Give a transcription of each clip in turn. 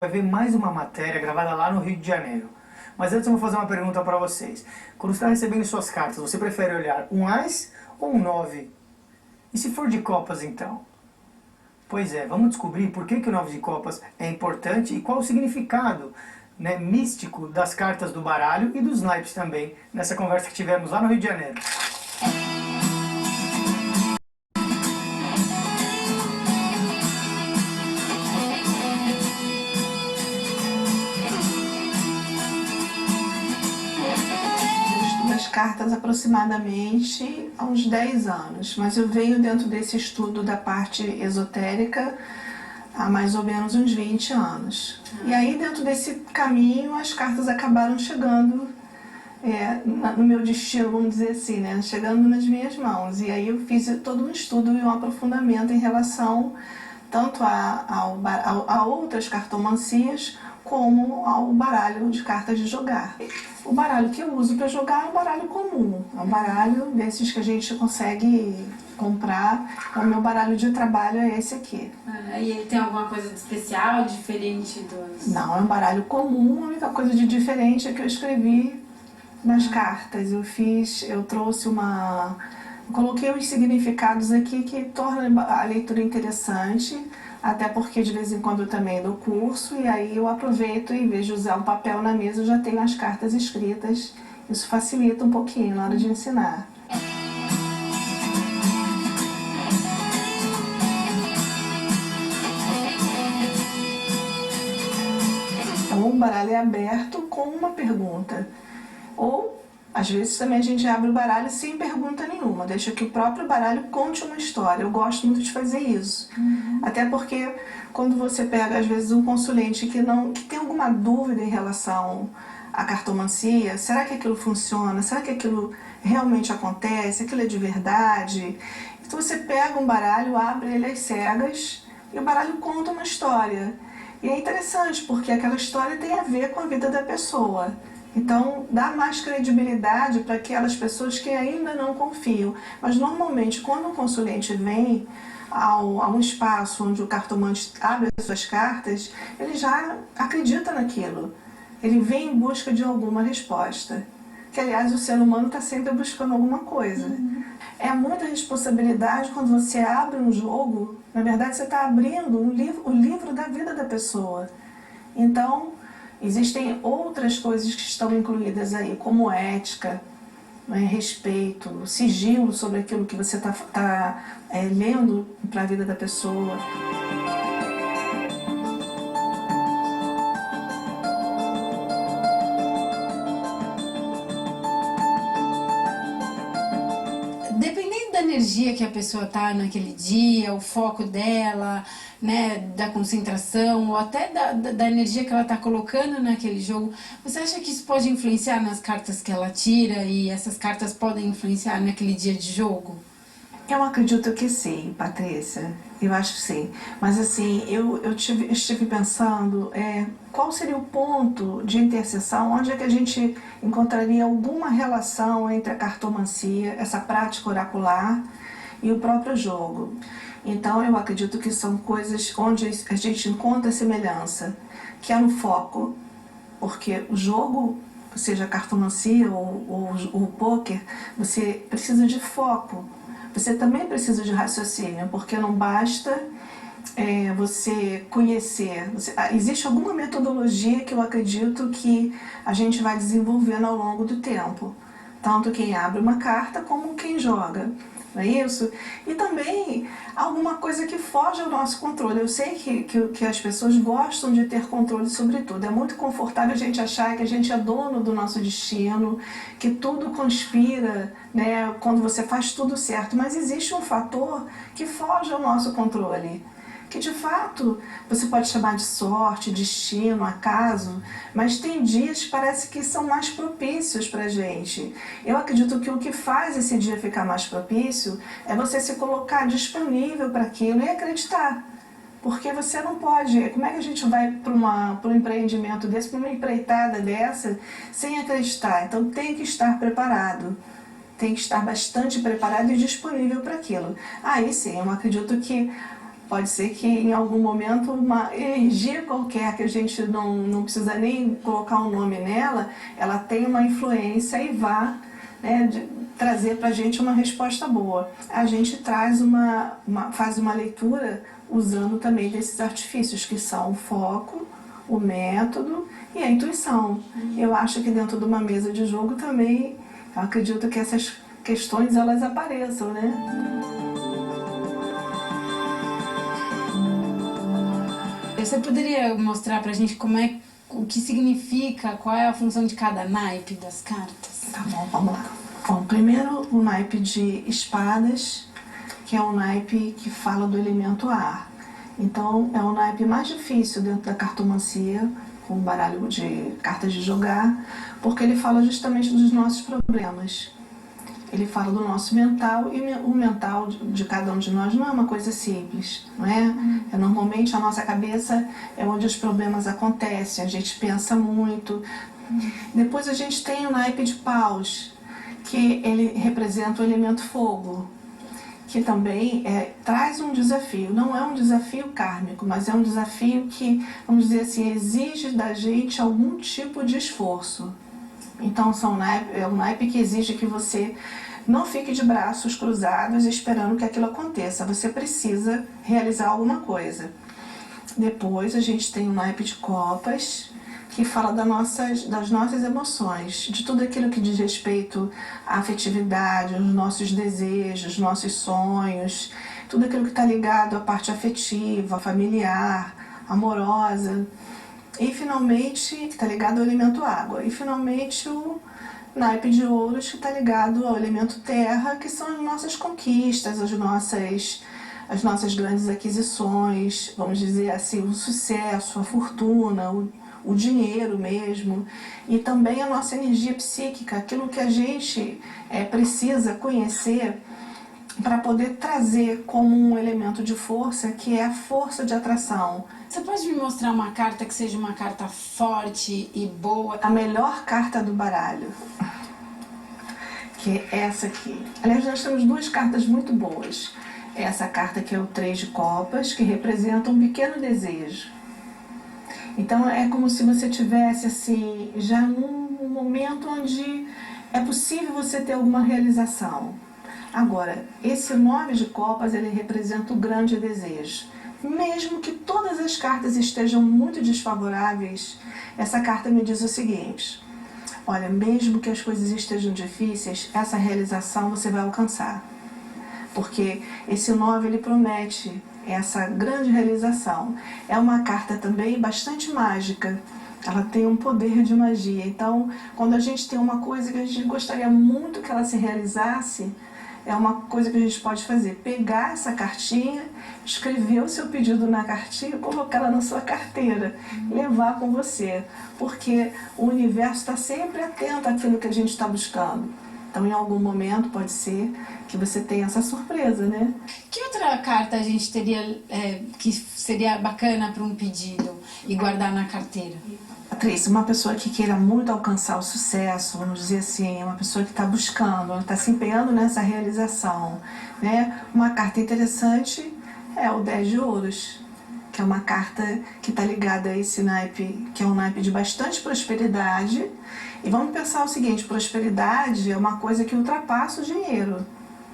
Vai ver mais uma matéria gravada lá no Rio de Janeiro. Mas antes eu vou fazer uma pergunta para vocês. Quando você está recebendo suas cartas, você prefere olhar um Ás ou um 9? E se for de copas então? Pois é, vamos descobrir por que o 9 de copas é importante e qual o significado, né, místico das cartas do baralho e dos naipes também, nessa conversa que tivemos lá no Rio de Janeiro. Das cartas aproximadamente há uns 10 anos, mas eu venho dentro desse estudo da parte esotérica há mais ou menos uns 20 anos. E aí dentro desse caminho as cartas acabaram chegando no meu destino, vamos dizer assim, né? Chegando nas minhas mãos. E aí eu fiz todo um estudo e um aprofundamento em relação tanto a outras cartomancias como ao baralho de cartas de jogar. O baralho que eu uso para jogar é um baralho comum, é um baralho desses que a gente consegue comprar. O meu baralho de trabalho é esse aqui. E ele tem alguma coisa de especial, diferente dos... Não, é um baralho comum, a única coisa de diferente é que eu escrevi nas cartas. Eu trouxe coloquei os significados aqui que torna a leitura interessante, até porque de vez em quando eu também dou curso, e aí eu aproveito e em vez de usar um papel na mesa, eu já tenho as cartas escritas. Isso facilita um pouquinho na hora de ensinar. Então o baralho é aberto com uma pergunta. Ou, às vezes, também a gente abre o baralho sem pergunta nenhuma, deixa que o próprio baralho conte uma história. Eu gosto muito de fazer isso. Até porque, quando você pega, às vezes, um consulente que tem alguma dúvida em relação à cartomancia, será que aquilo funciona? Será que aquilo realmente acontece? Aquilo é de verdade? Então você pega um baralho, abre ele às cegas e o baralho conta uma história. E é interessante, porque aquela história tem a ver com a vida da pessoa. Então, dá mais credibilidade para aquelas pessoas que ainda não confiam. Mas, normalmente, quando o consulente vem a um espaço onde o cartomante abre as suas cartas, ele já acredita naquilo. Ele vem em busca de alguma resposta. Que, aliás, o ser humano está sempre buscando alguma coisa. É muita responsabilidade quando você abre um jogo. Na verdade, você está abrindo o livro da vida da pessoa. Então, existem outras coisas que estão incluídas aí, como ética, respeito, sigilo sobre aquilo que você está lendo para a vida da pessoa. Dependendo da energia que a pessoa tá naquele dia, o foco dela, né, da concentração, ou até da energia que ela tá colocando naquele jogo, você acha que isso pode influenciar nas cartas que ela tira e essas cartas podem influenciar naquele dia de jogo? Eu acredito que sim, Patrícia. Eu acho que sim. Mas assim, eu estive pensando qual seria o ponto de interseção, onde é que a gente encontraria alguma relação entre a cartomancia, essa prática oracular, e o próprio jogo. Então eu acredito que são coisas onde a gente encontra semelhança, que é no foco, porque o jogo, seja a cartomancia ou o pôquer, você precisa de foco. Você também precisa de raciocínio, porque não basta você conhecer. Existe alguma metodologia que eu acredito que a gente vai desenvolvendo ao longo do tempo. Tanto quem abre uma carta como quem joga. Não é isso? E também alguma coisa que foge ao nosso controle. Eu sei que as pessoas gostam de ter controle sobre tudo. É muito confortável a gente achar que a gente é dono do nosso destino, que tudo conspira, né, quando você faz tudo certo. Mas existe um fator que foge ao nosso controle, que de fato você pode chamar de sorte, destino, acaso, mas tem dias que parece que são mais propícios para a gente. Eu acredito que o que faz esse dia ficar mais propício é você se colocar disponível para aquilo e acreditar. Porque você não pode... Como é que a gente vai para um empreendimento desse, para uma empreitada dessa, sem acreditar? Então tem que estar preparado. Tem que estar bastante preparado e disponível para aquilo. Aí sim, eu acredito que Pode ser que em algum momento uma energia qualquer que a gente não precisa nem colocar um nome nela, ela tem uma influência e vá, né, trazer para a gente uma resposta boa. A gente faz uma leitura usando também desses artifícios que são o foco, o método e a intuição. Eu acho que dentro de uma mesa de jogo também, eu acredito que essas questões elas apareçam, né? Você poderia mostrar pra gente o que significa, qual é a função de cada naipe das cartas? Tá bom, vamos lá. Bom, primeiro o naipe de espadas, que é um naipe que fala do elemento ar. Então é o naipe mais difícil dentro da cartomancia, com o baralho de cartas de jogar, porque ele fala justamente dos nossos problemas. Ele fala do nosso mental, e o mental de cada um de nós não é uma coisa simples, não é? Normalmente a nossa cabeça é onde os problemas acontecem, a gente pensa muito. Depois a gente tem o naipe de paus, que ele representa o elemento fogo, que também traz um desafio. Não é um desafio kármico, mas é um desafio que, vamos dizer assim, exige da gente algum tipo de esforço. Então é um naipe que exige que você não fique de braços cruzados esperando que aquilo aconteça. Você precisa realizar alguma coisa. Depois a gente tem o naipe de copas, que fala das nossas emoções, de tudo aquilo que diz respeito à afetividade, aos nossos desejos, nossos sonhos, tudo aquilo que está ligado à parte afetiva, familiar, amorosa. E finalmente, que está ligado ao elemento água. E finalmente o naipe de ouros, que está ligado ao elemento terra, que são as nossas conquistas, as nossas grandes aquisições, vamos dizer assim, o sucesso, a fortuna, o dinheiro mesmo. E também a nossa energia psíquica, aquilo que a gente precisa conhecer para poder trazer como um elemento de força, que é a força de atração. Você pode me mostrar uma carta que seja uma carta forte e boa? A melhor carta do baralho, que é essa aqui. Aliás, nós temos duas cartas muito boas. Essa carta que é o 3 de copas, que representa um pequeno desejo. Então é como se você tivesse assim, já num momento onde é possível você ter alguma realização. Agora, esse 9 de copas, ele representa o grande desejo. Mesmo que todas as cartas estejam muito desfavoráveis, essa carta me diz o seguinte: olha, mesmo que as coisas estejam difíceis, essa realização você vai alcançar. Porque esse 9, ele promete essa grande realização. É uma carta também bastante mágica. Ela tem um poder de magia. Então, quando a gente tem uma coisa que a gente gostaria muito que ela se realizasse, é uma coisa que a gente pode fazer, pegar essa cartinha, escrever o seu pedido na cartinha e colocar ela na sua carteira, levar com você, porque o universo está sempre atento àquilo que a gente está buscando. Então, em algum momento, pode ser que você tenha essa surpresa, né? Que outra carta a gente teria que seria bacana para um pedido e guardar na carteira? Patrícia, uma pessoa que queira muito alcançar o sucesso, vamos dizer assim, uma pessoa que está buscando, está se empenhando nessa realização, né? Uma carta interessante é o 10 de ouros, que é uma carta que está ligada a esse naipe, que é um naipe de bastante prosperidade. E vamos pensar o seguinte: prosperidade é uma coisa que ultrapassa o dinheiro.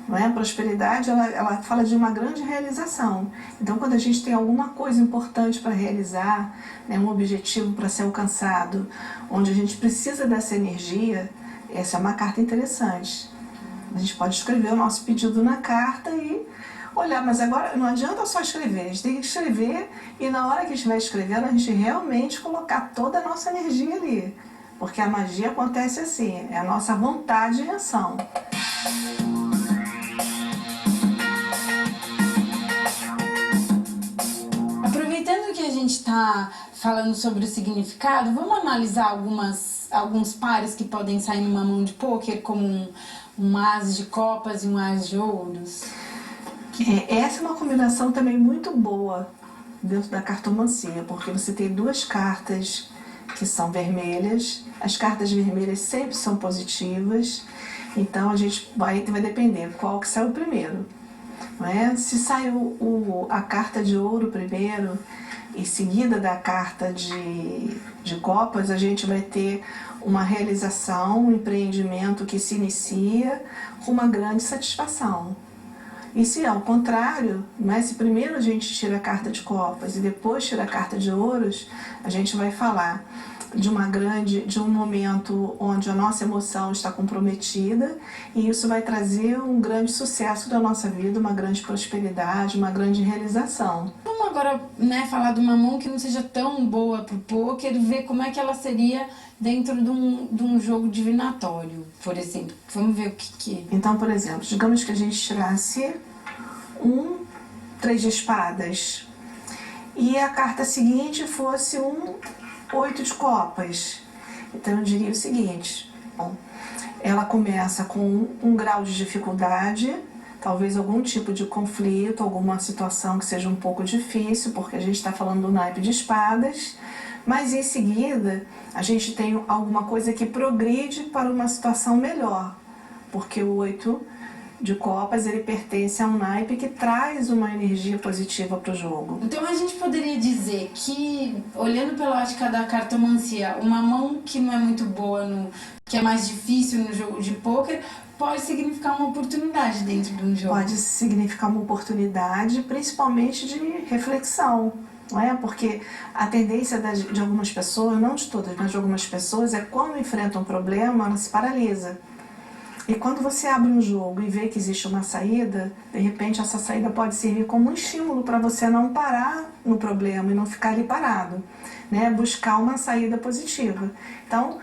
Não é? A prosperidade, ela fala de uma grande realização. Então, quando a gente tem alguma coisa importante para realizar, né, um objetivo para ser alcançado, onde a gente precisa dessa energia, essa é uma carta interessante. A gente pode escrever o nosso pedido na carta e olhar, mas agora não adianta só escrever, a gente tem que escrever e na hora que estiver escrevendo, a gente realmente colocar toda a nossa energia ali. Porque a magia acontece assim, é a nossa vontade em ação. Aproveitando que a gente está falando sobre o significado, vamos analisar alguns pares que podem sair numa mão de pôquer, como um as de copas e um as de ouros? Essa é uma combinação também muito boa dentro da cartomancia, porque você tem duas cartas que são vermelhas. As cartas vermelhas sempre são positivas, então a gente vai depender qual que saiu primeiro. não é? Se sai a carta de ouro primeiro e seguida da carta de copas, a gente vai ter uma realização, um empreendimento que se inicia com uma grande satisfação. E se ao contrário, né, se primeiro a gente tira a carta de copas e depois tira a carta de ouros, a gente vai falar de um momento onde a nossa emoção está comprometida, e isso vai trazer um grande sucesso da nossa vida, uma grande prosperidade, uma grande realização. Vamos agora, né, falar de uma mão que não seja tão boa pro pôquer e ver como é que ela seria dentro de um jogo divinatório, por exemplo. Vamos ver o que... Então, por exemplo, digamos que a gente tirasse um 3 de espadas e a carta seguinte fosse um 8 de copas. Então eu diria o seguinte: bom, ela começa com um grau de dificuldade, talvez algum tipo de conflito, alguma situação que seja um pouco difícil, porque a gente está falando do naipe de espadas, mas em seguida a gente tem alguma coisa que progride para uma situação melhor, porque o 8 de copas, ele pertence a um naipe que traz uma energia positiva para o jogo. Então a gente poderia dizer que, olhando pela ótica da cartomancia, uma mão que não é muito boa, que é mais difícil no jogo de pôquer, pode significar uma oportunidade dentro de um jogo. Pode significar uma oportunidade, principalmente de reflexão, não é? Porque a tendência de algumas pessoas, não de todas, mas de algumas pessoas, é quando enfrentam um problema, ela se paralisa. E quando você abre um jogo e vê que existe uma saída, de repente essa saída pode servir como um estímulo para você não parar no problema e não ficar ali parado, né? Buscar uma saída positiva. Então,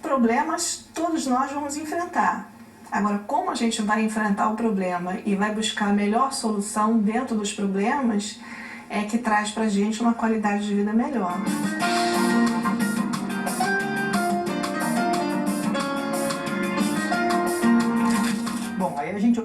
problemas todos nós vamos enfrentar. Agora, como a gente vai enfrentar o problema e vai buscar a melhor solução dentro dos problemas, é que traz pra gente uma qualidade de vida melhor. Bom, aí a gente